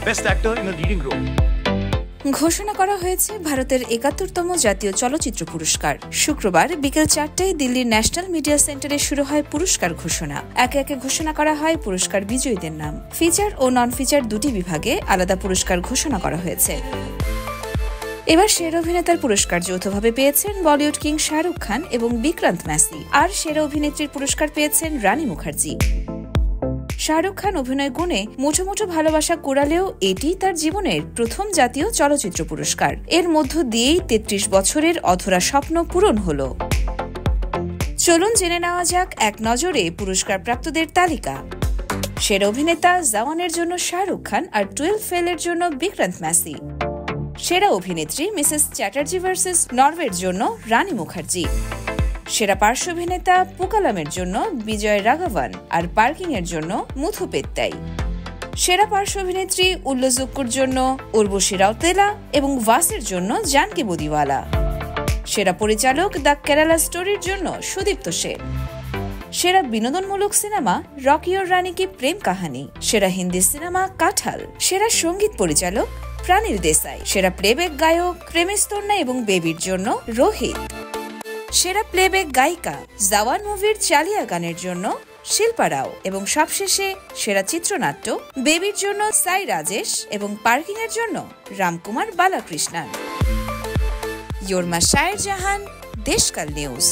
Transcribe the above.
Best Actor in a Leading Role. ঘোষণা করা হয়েছে ভারতের ৭১তম জাতীয় চলচ্চিত্র পুরস্কার। শুক্রবার বিকেল ৪টায় দিল্লির ন্যাশনাল মিডিয়া সেন্টারে শুরু হয় পুরস্কার ঘোষণা। একে একে ঘোষণা করা হয় পুরস্কার বিজয়ীদের নাম। ফিচার ও নন ফিচার দুটি বিভাগে আলাদা পুরস্কার ঘোষণা করা হয়েছে। এবার সেরা অভিনেতার পুরস্কার যৌথভাবে পেয়েছেন বলিউড কিং শাহরুখ খান এবং বিক্রান্ত ম্যাসি, আর সেরা অভিনেত্রীর পুরস্কার পেয়েছেন রানী মুখার্জি। শাহরুখ খান অভিনয় গুণে মুঠো মুঠো ভালোবাসা কুড়ালেও এটি তার জীবনের প্রথম জাতীয় চলচ্চিত্র পুরস্কার। এর মধ্য দিয়েই ৩৩ বছরের অধরা স্বপ্ন পূরণ হল। চলুন জেনে নেওয়া যাক এক নজরে পুরস্কার প্রাপ্তদের তালিকা। সেরা অভিনেতা জওয়ানের জন্য শাহরুখ খান আর 12 ফেলের জন্য বিক্রান্ত ম্যাসি। সেরা অভিনেত্রী মিসেস চ্যাটার্জি ভার্সেস নরওয়ের জন্য রানী মুখার্জি। সেরা পার্শ্ব অভিনেতা পুকালামের জন্য বিজয় রাঘবন আর পার্কিং এর জন্য মুথু পেত্তাই। সেরা পার্শ্ব অভিনেত্রী উল্লুজুক্কুর জন্য উর্বশী রাউতেলা এবং ভাসের জন্য জানকি বুদিওয়ালা। সেরা পরিচালক দ্য কেরালা স্টোরির জন্য সুদীপ্ত সেন। সেরা বিনোদনমূলক সিনেমা রকি और রানী কি প্রেম কাহানি। সেরা হিন্দি সিনেমা কাঠাল। সেরা সঙ্গীত পরিচালক প্রাণীল দেসাই। সেরা প্লেব্যাক গায়ক প্রেমিস্তন্না এবং বেবির জন্য রোহিত। সেরা প্লেব্যাক গায়িকা জওয়ান মুভির চালিয়া গানের জন্য শিল্পা রাও এবং সবশেষে সেরা চিত্রনাট্য বেবির জন্য সাই রাজেশ এবং পার্কিং এর জন্য রামকুমার বালাকৃষ্ণন। ইয়োরমা শায়ের জাহান, দেশকাল নিউজ।